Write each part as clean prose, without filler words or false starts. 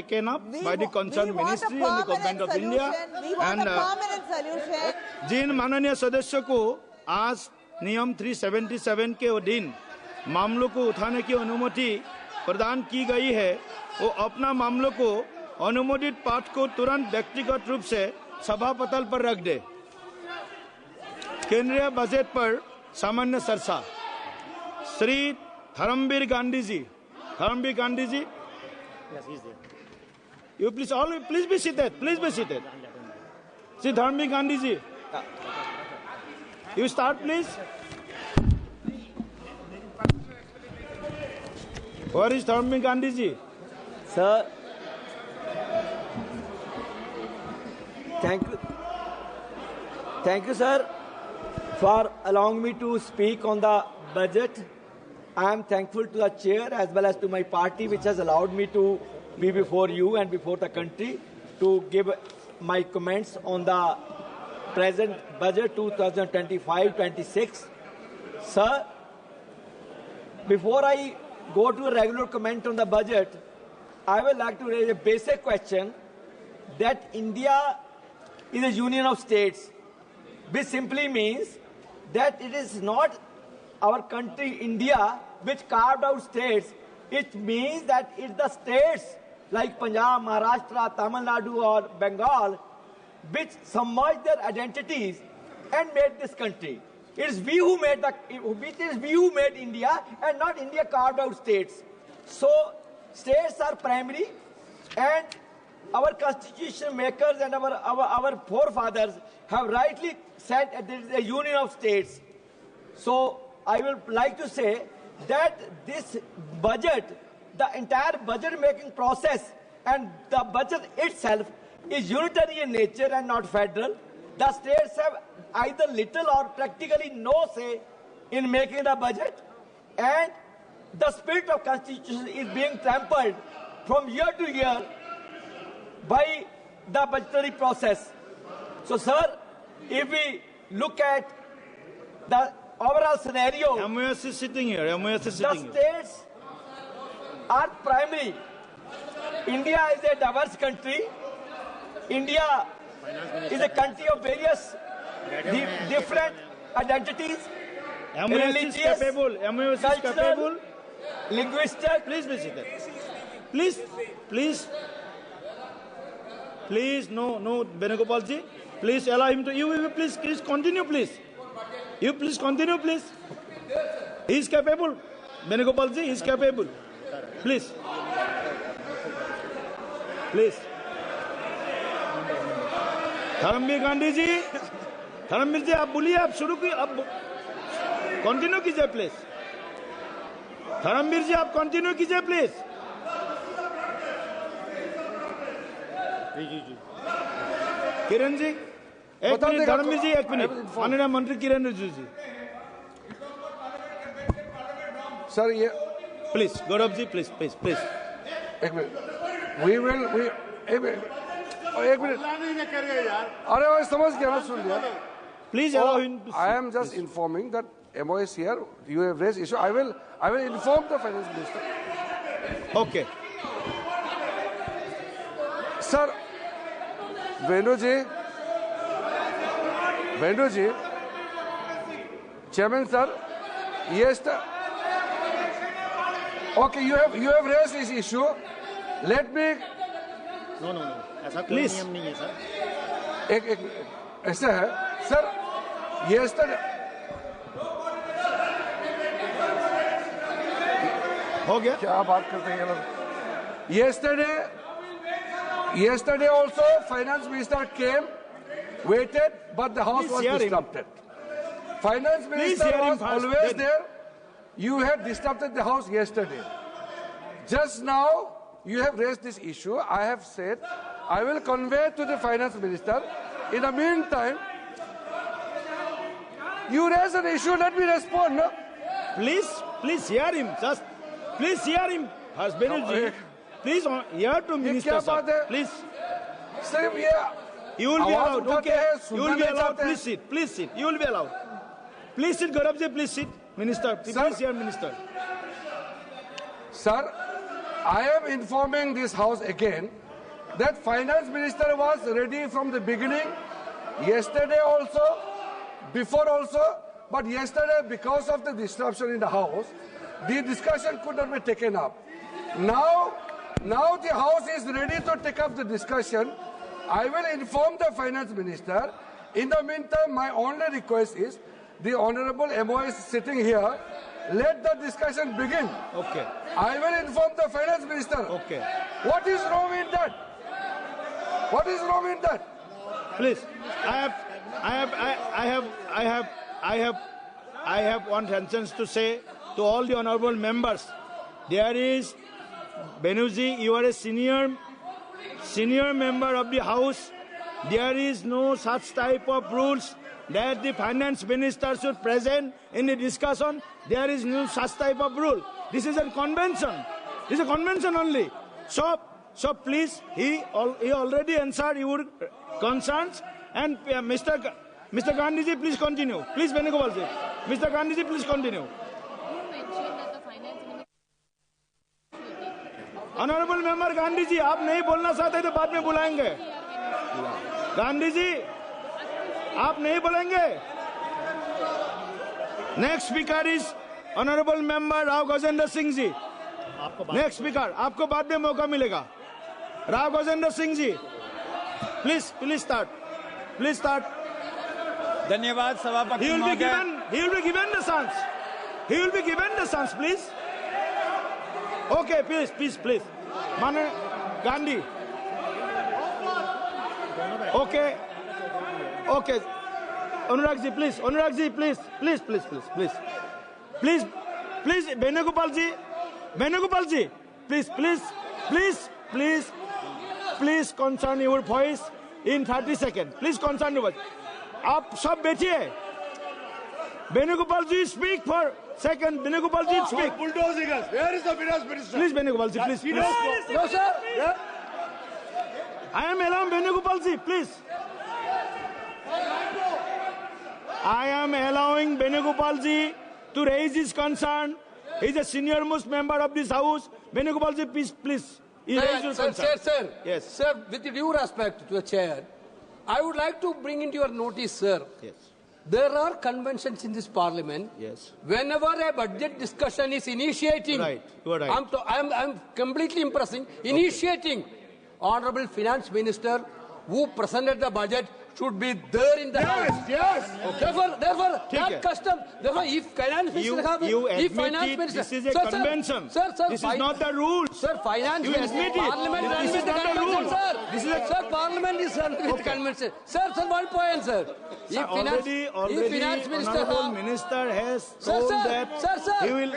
taken up by the concerned ministry and the government of India. And जिन माननीय सदस्यों को आज नियम 377 के अधीन मामलों को उठाने की अनुमति प्रदान की गई है, वो अपना मामलों को अनुमोदित पाठ को तुरंत व्यक्तिगत रूप से सभा पटल पर रख दे। केंद्रीय बजट पर सामान्य चर्चा। Shri Dharmveer Gandhi ji, Yes, he's there. you please be seated, Shri Dharmveer Gandhi ji, you start please. Where is Dharmveer Gandhi ji? Sir, thank you, sir, for allowing me to speak on the budget. I am thankful to the chair as well as to my party, which has allowed me to be before you and before the country to give my comments on the present budget 2025-26. Sir, before I go to a regular comment on the budget, I would like to raise a basic question that India is a union of states, which simply means that it is not our country, India, which carved out states. It means that it's the states like Punjab, Maharashtra, Tamil Nadu or Bengal which submerged their identities and made this country. It is we who made India and not India carved out states. So states are primary, and our constitution makers and our forefathers have rightly said that there is a union of states. So I would like to say that this budget, the entire budget making process and the budget itself is unitary in nature and not federal. The states have either little or practically no say in making the budget, and the spirit of constitution is being trampled from year to year by the budgetary process. So, sir, if we look at the overall scenario, MOS is sitting here. the states are primary. India is a diverse country. India is a country of various different identities, religious, cultural, linguistic. Please be seated. Please, no, Venugopal ji. Please allow him to. You please continue, please. You please continue, please. He is capable. Venugopal ji is capable. Please. Dharmveer Gandhi ji, आप बोलिए, आप शुरू कीजिए, आप continue कीजिए please. Dharmveer जी आप continue कीजिए please. Kiran ji एक मिनट, धर्मवीर जी एक मिनट, माननीय मंत्री किरण रिजिजू जी। सर ये प्लीज गौरव जी, प्लीज एक मिनट, एक मिनट, अरे वो समझ गया ना, सुन लिया। Please allow him to. I am just informing that MOS here, you have raised issue. I will inform the finance minister. Okay. Sir, Venu ji, Chairman sir, yes, okay, you have raised this issue. Let me. No, ऐसा कोई नियम नहीं है sir. एक ऐसा है sir, yesterday हो गया, क्या बात करते हैं लोग। Yesterday also finance minister came, waited, but the house was disrupted. Finance minister was always there. You had disrupted the house yesterday. Just now you have raised this issue. I have said I will convey to the finance minister. In the meantime, you raise an issue, let me respond. No? Please hear him. Just please hear him. Hasbinul, please hear to minister. Please. सिर्फ ये You will be allowed. Okay. You will be सुनना allowed. चाहते हैं। Please sit. You will be allowed. Please sit, Gaurav ji. Please sit. Minister. Please hear minister. Sir, I am informing this house again that finance minister was ready from the beginning, yesterday also, before also, but yesterday because of the disruption in the house, the discussion could not be taken up. Now the house is ready to take up the discussion. I will inform the finance minister. In the meantime, my only request is the Honorable MO is sitting here. Let the discussion begin. Okay. I will inform the finance minister. Okay. What is wrong in that? What is wrong in that? Please, I have one sentence to say to all the honorable members. There is, Benuji, you are a senior member of the House. There is no such type of rules that the finance minister should present in the discussion. There is no such type of rule. This is a convention. This is a convention only. So please, he already answered your concerns. And Mr. Gandhiji, please continue. Please, Venugopalji. Mr. Gandhiji, please continue. Honorable Member Gandhiji, आप नहीं बोलना चाहते तो बाद में बुलाएंगे. Gandhiji, आप नहीं बोलेंगे. Next speaker is Honorable Member Rao Gajendra Singh ji. Next speaker, आपको बाद में मौका मिलेगा. Rao Gajendra Singh ji, please start. Please start. धन्यवाद सभापति He will be given the chance. He will be given the chance, please. Okay, please. Manu Gandhi. Okay. Anurag ji, please. Please, Venugopal ji, please concern your voice in 30 seconds. Please concern your voice. आप सब बैठिए. Venugopal ji, speak for second. Venugopal ji, speak. Bulldozing us. Where is the finance minister? Please, Venugopal ji, please. No, sir. Yeah. I am allowing Venugopal ji, please. I am allowing Venugopal ji to raise his concern. He is a senior most member of this house. Venugopal ji, please. Raise your concern. Sir. Yes. Sir, with due respect to the chair, I would like to bring into your notice, sir. Yes. There are conventions in this parliament. Yes. Whenever a budget discussion is initiating, Right. You are right. I'm completely initiating. Honorable Finance Minister, who presented the budget, should be there in the house. Yes. Therefore, ठीक है. that custom. Therefore, if finance minister, You admit it, this is a convention. Sir, This is not the rules. Sir, finance You minister, admit it. parliament This runs is with the not the convention, rule. sir. This is a- Sir, parliament is run with convention. Sir, one point, sir. If Already, finance minister, Honorable Minister has Sir, told sir, that sir. he will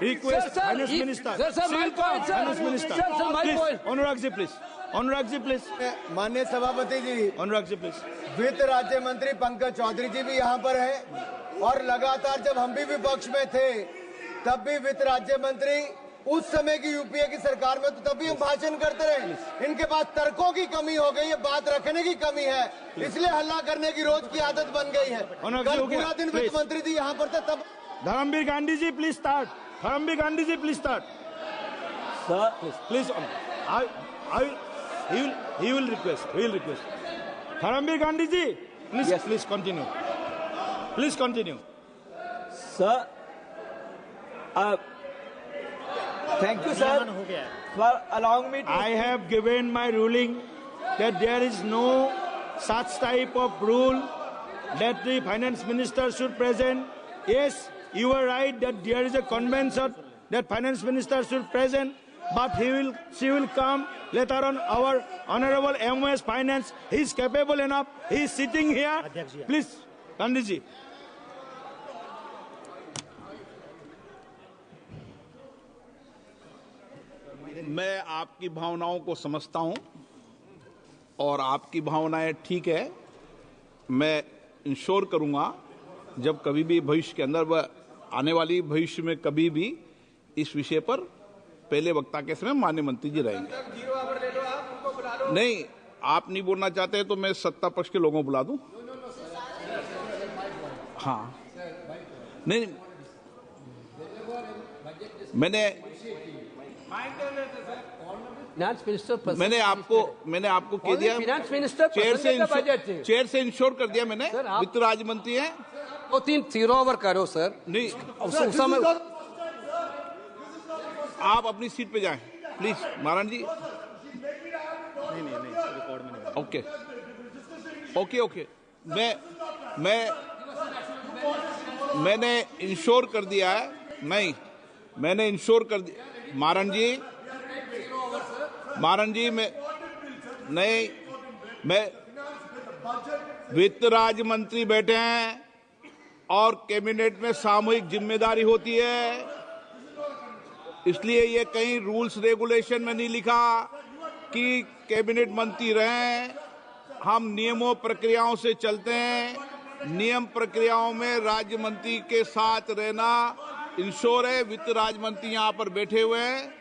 request Finance Minister. Sir, my point, sir. Finance Minister. Sir, my Please, point. Anurag ji, please. माननीय सभापति जी, Anurag ji, please. वित्त राज्य मंत्री पंकज चौधरी जी भी यहाँ पर हैं और लगातार जब हम भी विपक्ष में थे तब भी वित्त राज्य मंत्री उस समय की यूपीए की सरकार में तो तब भी हम भाषण करते रहे. इनके पास तर्कों की कमी हो गई है, बात रखने की कमी है, इसलिए हल्ला करने की रोज की आदत बन गई है. कल पूरा दिन वित्त मंत्री जी यहाँ पर थे तब. Dharamveer Gandhi ji, please start. Dharamveer Gandhi ji, please start. Sir, Please. He will request. Dharamveer Gandhi ji, please, Yes. please continue. Please continue. sir, thank you, sir, for allowing me to. I have given my ruling that there is no such type of rule that the finance minister should present. Yes, you are right that there is a convention that finance minister should present, but she will come later on. Our honorable MOS Finance, he is capable enough. He is sitting here. Please, Gandhi ji. मैं आपकी भावनाओं को समझता हूं और आपकी भावनाएं ठीक है. मैं इंश्योर करूंगा जब कभी भी भविष्य के अंदर आने वाली भविष्य में कभी भी इस विषय पर पहले वक्ता के समय माननीय मंत्री जी रहेंगे. नहीं, आप नहीं बोलना चाहते तो मैं सत्ता पक्ष के लोगों को बुला दूं. हाँ, नहीं, मैंने Finance Minister मैंने आपको कह दिया, Finance Minister चेयर से इंश्योर कर दिया मैंने, Sir, आप- वित्त राज्य मंत्री हैं। 2-3 जीरो ओवर करो सर। नहीं, उस समय आप अपनी सीट पे जाएं प्लीज नारायण जी। नहीं रिकॉर्ड में नहीं। ओके मैंने इंश्योर कर दिया है। नहीं, मैंने इंश्योर कर दिया मारन जी मैं वित्त राज्य मंत्री बैठे हैं और कैबिनेट में सामूहिक जिम्मेदारी होती है, इसलिए ये कहीं रूल्स रेगुलेशन में नहीं लिखा कि कैबिनेट मंत्री रहें। हम नियमों प्रक्रियाओं से चलते हैं, नियम प्रक्रियाओं में राज्य मंत्री के साथ रहना इंश्योर है। वित्त राज्य मंत्री यहाँ पर बैठे हुए हैं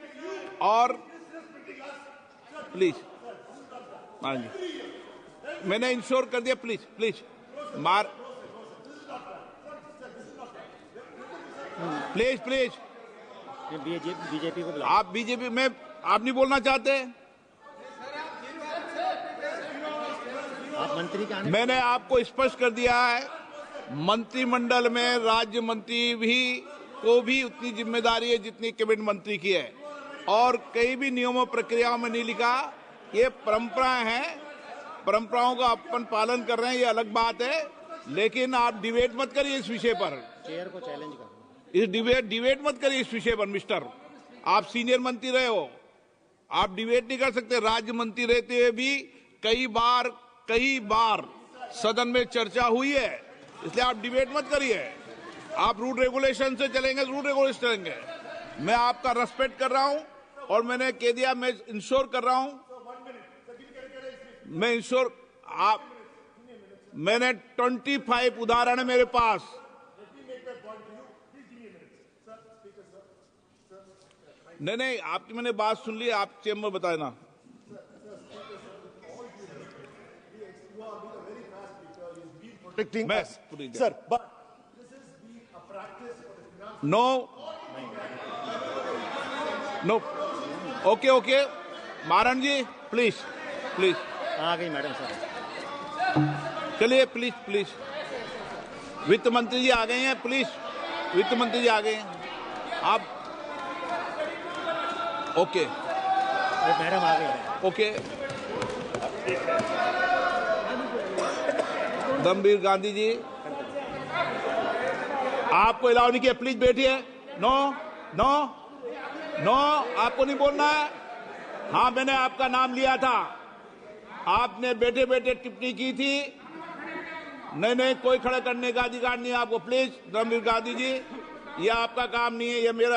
और प्लीज हाँ जी, मैंने इंश्योर कर दिया। प्लीज बीजेपी को बुला। आप बीजेपी में आप नहीं बोलना चाहते? आप मंत्री का मैंने आपको स्पष्ट कर दिया है, मंत्रिमंडल में राज्य मंत्री को भी उतनी जिम्मेदारी है जितनी कैबिनेट मंत्री की है, और कई भी नियमों प्रक्रियाओं में नहीं लिखा। ये परंपराएं हैं, परंपराओं का अपन पालन कर रहे हैं, ये अलग बात है, लेकिन आप डिबेट मत करिए इस विषय पर। चेयर को चैलेंज करो। इस डिबेट मत करिए इस विषय पर मिस्टर। आप सीनियर मंत्री रहे हो, आप डिबेट नहीं कर सकते। राज्य मंत्री रहते हुए भी कई बार सदन में चर्चा हुई है, इसलिए आप डिबेट मत करिए। आप रूल रेगुलेशन से चलेंगे, रूल रेगुलेशन चलेंगे। मैं आपका रेस्पेक्ट कर रहा हूं और मैंने कह दिया, मैं इंश्योर कर रहा हूं, मैंने 25 उदाहरण है मेरे पास। नहीं, आपकी मैंने बात सुन ली, आप चेंबर बताए ना। Sir no, okay Maran ji please आ गई मैडम साहब। चलिए प्लीज वित्त मंत्री जी आ गए हैं, प्लीज वित्त मंत्री जी आ गए हैं आप। ओके मैडम आ गई। ओके धर्मवीर गांधी जी आपको अलाउ नहीं किया, प्लीज बैठिए। नो, आपको नहीं बोलना है। हाँ, मैंने आपका नाम लिया था, आपने बैठे बैठे टिप्पणी की थी। नहीं, कोई खड़ा करने का अधिकार नहीं है आपको। प्लीज धर्मवीर गांधी जी, यह आपका काम नहीं है, यह मेरा